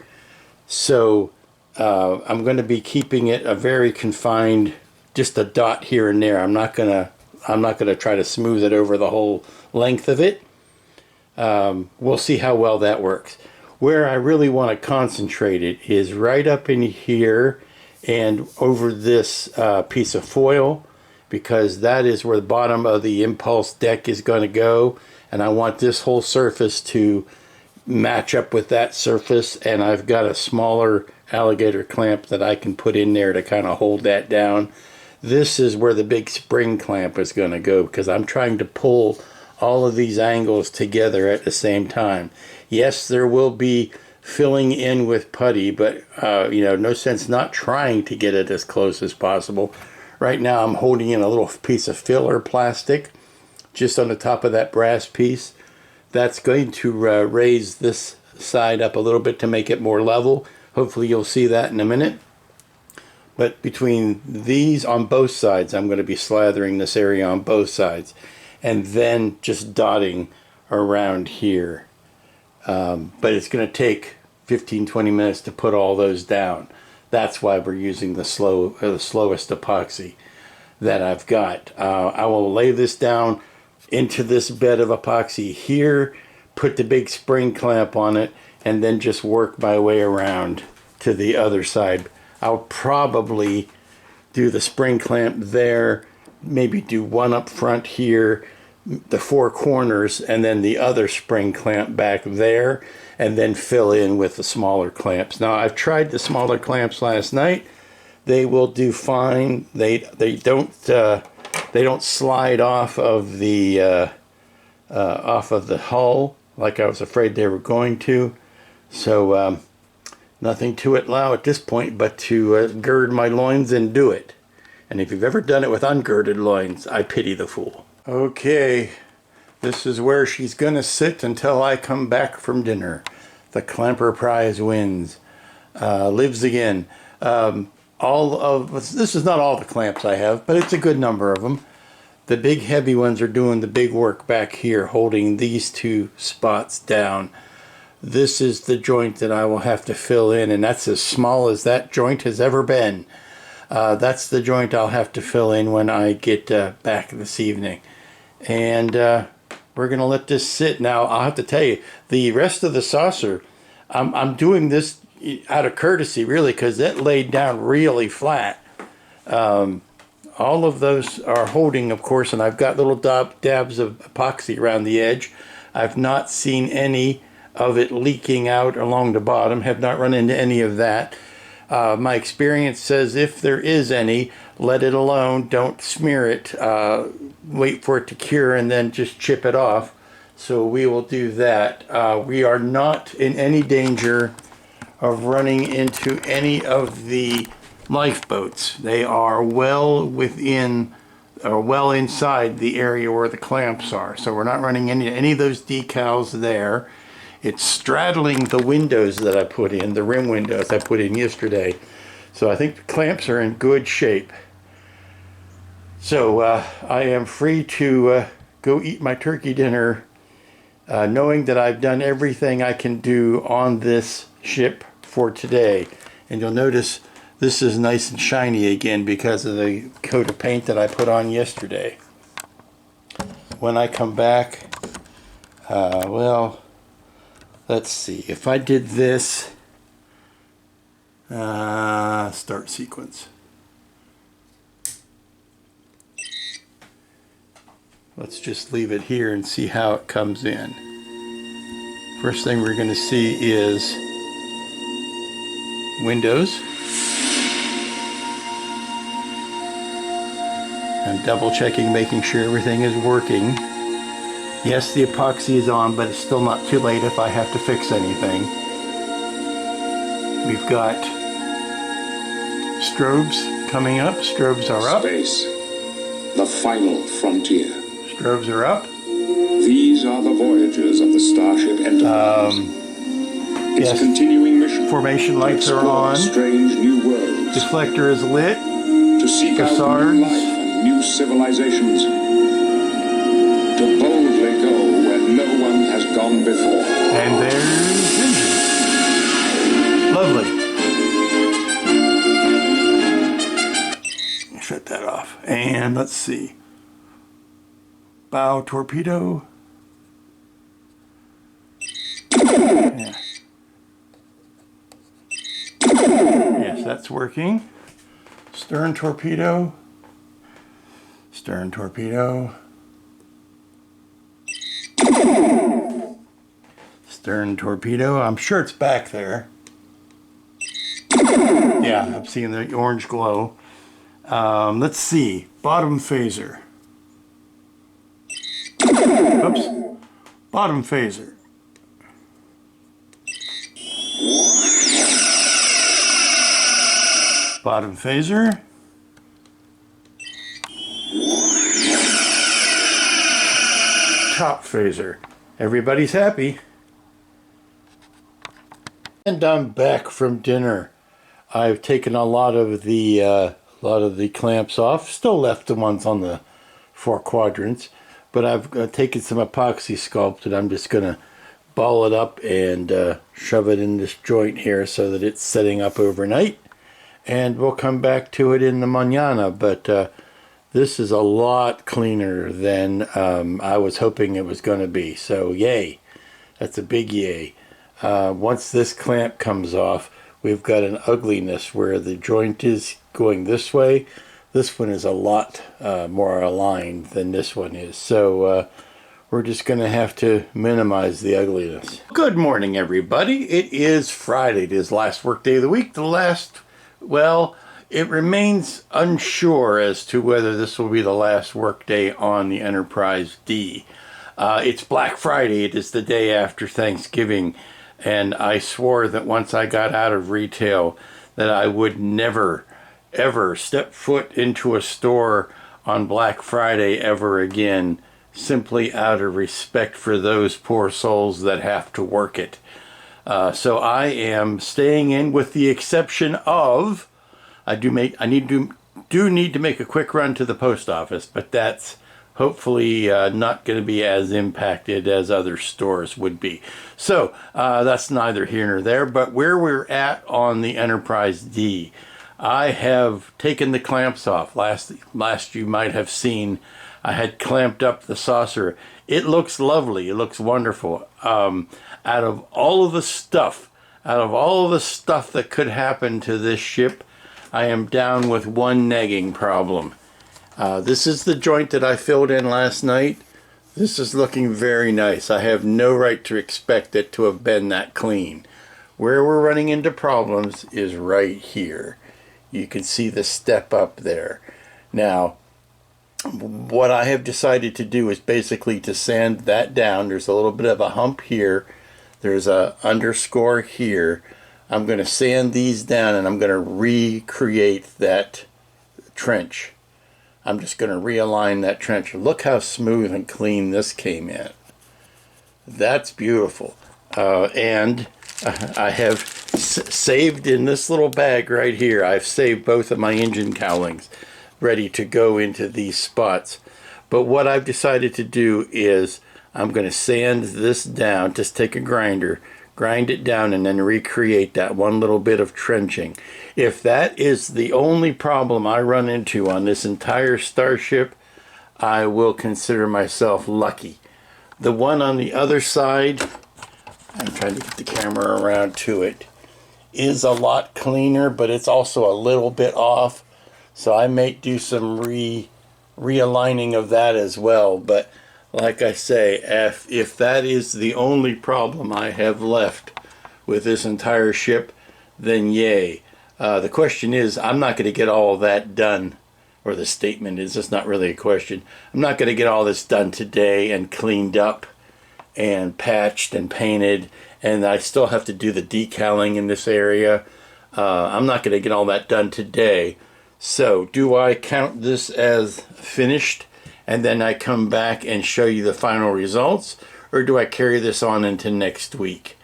So I'm going to be keeping it a very confined, just a dot here and there. I'm not going to try to smooth it over the whole length of it. We'll see how well that works. Where I really want to concentrate it is right up in here and over this piece of foil, because that is where the bottom of the impulse deck is going to go, and I want this whole surface to match up with that surface. And I've got a smaller alligator clamp that I can put in there to kind of hold that down. This is where the big spring clamp is going to go, because I'm trying to pull all of these angles together at the same time. Yes, there will be filling in with putty, but no sense not trying to get it as close as possible. Right now I'm holding in a little piece of filler plastic just on the top of that brass piece. That's going to raise this side up a little bit to make it more level. Hopefully you'll see that in a minute. But between these on both sides, I'm going to be slathering this area on both sides, and then just dotting around here. But it's going to take 15-20 minutes to put all those down. That's why we're using the slowest epoxy that I've got. I will lay this down into this bed of epoxy here, put the big spring clamp on it, and then just work my way around to the other side I'll probably do the spring clamp there, maybe do one up front here, the four corners, and then the other spring clamp back there, and then fill in with the smaller clamps. Now, I've tried the smaller clamps last night. They will do fine. They don't slide off of the hull like I was afraid they were going to. So nothing to it now at this point but to gird my loins and do it. And if you've ever done it with ungirded loins, I pity the fool. Okay, this is where she's gonna sit until I come back from dinner. The Clamper Prize wins. Lives again. This is not all the clamps I have, but it's a good number of them. The big heavy ones are doing the big work back here, holding these two spots down. This is the joint that I will have to fill in, and that's as small as that joint has ever been. That's the joint I'll have to fill in when I get back this evening. And we're going to let this sit. Now, I'll have to tell you, the rest of the saucer, I'm doing this out of courtesy, really, because it laid down really flat. All of those are holding, of course, and I've got little dabs of epoxy around the edge. I've not seen any of it leaking out along the bottom, have not run into any of that. My experience says if there is any, let it alone, don't smear it, wait for it to cure and then just chip it off. So we will do that. We are not in any danger of running into any of the lifeboats. They are well within or well inside the area where the clamps are. So we're not running into any of those decals there. It's straddling the windows that I put in, the rim windows I put in yesterday. So I think the clamps are in good shape. So I am free to go eat my turkey dinner, knowing that I've done everything I can do on this ship for today. And you'll notice this is nice and shiny again because of the coat of paint that I put on yesterday. When I come back, well, let's see. If I did this, start sequence. Let's just leave it here and see how it comes in. First thing we're going to see is windows. I'm double checking, making sure everything is working. Yes, the epoxy is on, but it's still not too late if I have to fix anything. We've got strobes coming up. Strobes are up. Space, the final frontier. Strobes are up. These are the voyages of the Starship Enterprise. Its Yes. continuing mission. Formation lights are Explore on. strange new worlds. Deflector is lit. To seek out Facades. new life and new civilizations. To boldly go where no one has gone before. And there's engine. Lovely. Shut that off. And let's see. Bow torpedo. Yeah. Yes, that's working. Stern torpedo. Stern torpedo. Stern torpedo. I'm sure it's back there. Yeah, I'm seeing the orange glow. Let's see. Bottom phaser. Oops. Bottom phaser. Bottom phaser. Top phaser. Everybody's happy. And I'm back from dinner. I've taken a lot of the clamps off. Still left the ones on the four quadrants, but I've taken some epoxy sculpt and I'm just gonna ball it up and shove it in this joint here so that it's setting up overnight. And we'll come back to it in the mañana, but this is a lot cleaner than I was hoping it was going to be. So yay, that's a big yay. Once this clamp comes off, we've got an ugliness where the joint is going this way. This one is a lot more aligned than this one is. So we're just going to have to minimize the ugliness. Good morning, everybody. It is Friday. It is last work day of the week. It remains unsure as to whether this will be the last work day on the Enterprise D. It's Black Friday. It is the day after Thanksgiving. And I swore that once I got out of retail that I would never ever step foot into a store on Black Friday ever again, simply out of respect for those poor souls that have to work it. So I am staying in, with the exception of I do need to make a quick run to the post office, but that's hopefully not going to be as impacted as other stores would be. So that's neither here nor there, but where we're at on the Enterprise D, I have taken the clamps off. Last you might have seen I had clamped up the saucer. It looks lovely. It looks wonderful. Out of all of the stuff that could happen to this ship, I am down with one nagging problem. This is the joint that I filled in last night. This is looking very nice. I have no right to expect it to have been that clean. Where we're running into problems is right here. You can see the step up there. Now, what I have decided to do is basically to sand that down. There's a little bit of a hump here. There's a underscore here. I'm going to sand these down and I'm going to recreate that trench. I'm just going to realign that trench. Look how smooth and clean this came in. That's beautiful. And I have saved in this little bag right here, I've saved both of my engine cowlings ready to go into these spots. But what I've decided to do is I'm going to sand this down, just take a grinder, grind it down, and then recreate that one little bit of trenching. If that is the only problem I run into on this entire starship, I will consider myself lucky. The one on the other side, I'm trying to get the camera around to it, is a lot cleaner, but it's also a little bit off. So I may do some realigning of that as well. But like I say, if that is the only problem I have left with this entire ship, then yay. The question is, I'm not going to get all that done, or the statement is, it's not really a question. I'm not going to get all this done today and cleaned up and patched and painted, and I still have to do the decaling in this area. I'm not going to get all that done today. So do I count this as finished and then I come back and show you the final results, or do I carry this on into next week?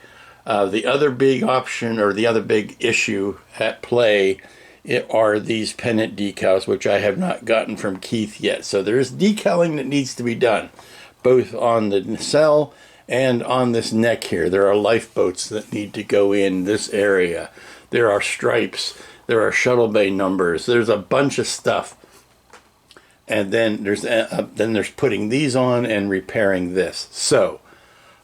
The other big option, or the other big issue at play, are these pennant decals, which I have not gotten from Keith yet. So there is decaling that needs to be done, both on the nacelle and on this neck here. There are lifeboats that need to go in this area. There are stripes. There are shuttle bay numbers. There's a bunch of stuff. And then there's putting these on and repairing this. So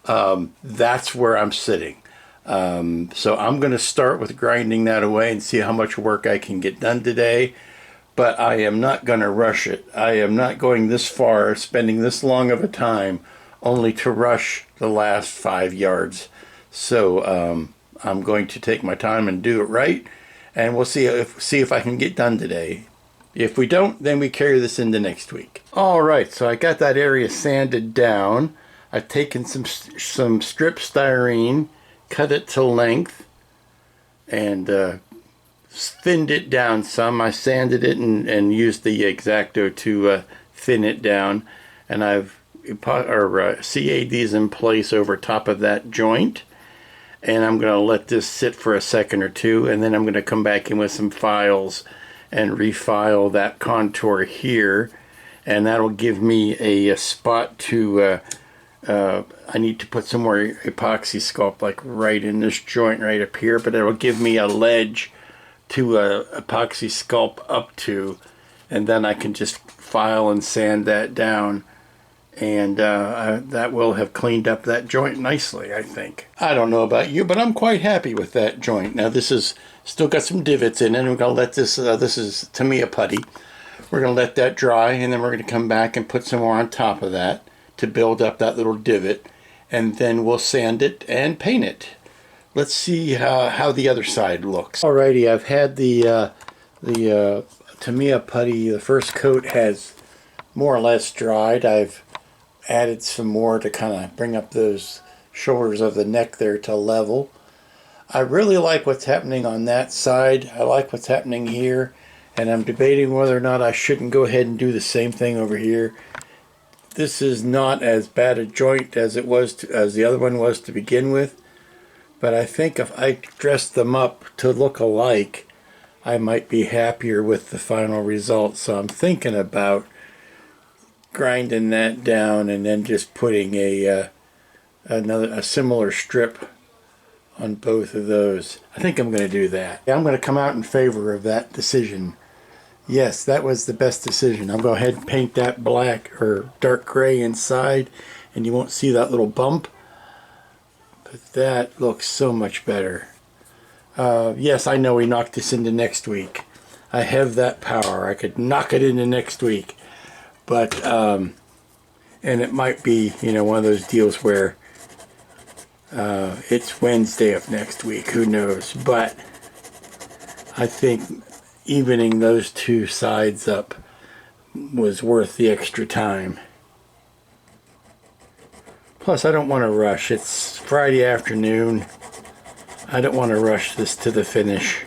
that's where I'm sitting. So I'm going to start with grinding that away and see how much work I can get done today. But I am not going to rush it. I am not going this far, spending this long of a time, only to rush the last 5 yards. So I'm going to take my time and do it right. And we'll see if I can get done today. If we don't, then we carry this into next week. All right, so I got that area sanded down. I've taken some strip styrene, cut it to length, and thinned it down some. I sanded it and used the X-Acto to thin it down. And I've CA'd these in place over top of that joint. And I'm going to let this sit for a second or two, and then I'm going to come back in with some files and refile that contour here, and that'll give me a spot to I need to put some more epoxy sculpt, like right in this joint right up here, but it'll give me a ledge to epoxy sculpt up to, and then I can just file and sand that down And that will have cleaned up that joint nicely, I think. I don't know about you, but I'm quite happy with that joint. Now this is still got some divots in it. And we're going to let this, this is to me a putty. We're going to let that dry, and then we're going to come back and put some more on top of that to build up that little divot. And then we'll sand it and paint it. Let's see how the other side looks. Alrighty, I've had the Tamiya putty, the first coat has more or less dried. I've added some more to kind of bring up those shoulders of the neck there to level. I really like what's happening on that side. I like what's happening here, and I'm debating whether or not I shouldn't go ahead and do the same thing over here. This is not as bad a joint as it was as the other one was to begin with, but I think if I dressed them up to look alike, I might be happier with the final result. So I'm thinking about grinding that down and then just putting a similar strip on both of those. I think I'm going to do that. I'm going to come out in favor of that decision. Yes, that was the best decision. I'll go ahead and paint that black or dark gray inside, and you won't see that little bump. But that looks so much better. Yes, I know we knocked this into next week. I have that power. I could knock it into next week. But, and it might be, you know, one of those deals where it's Wednesday of next week. Who knows? But I think evening those two sides up was worth the extra time. Plus, I don't want to rush. It's Friday afternoon. I don't want to rush this to the finish.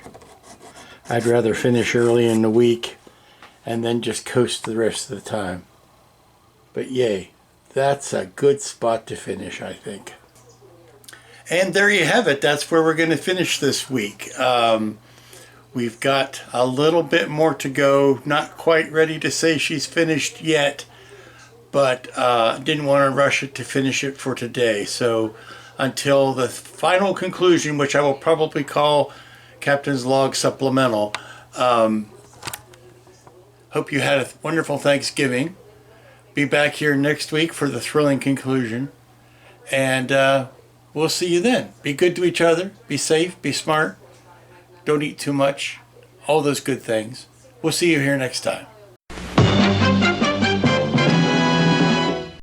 I'd rather finish early in the week and then just coast the rest of the time. But yay, that's a good spot to finish, I think. And there you have it. That's where we're going to finish this week. We've got a little bit more to go. Not quite ready to say she's finished yet, but didn't want to rush it to finish it for today. So until the final conclusion, which I will probably call Captain's Log Supplemental. Hope you had a wonderful Thanksgiving. Be back here next week for the thrilling conclusion. And we'll see you then. Be good to each other. Be safe. Be smart. Don't eat too much. All those good things. We'll see you here next time.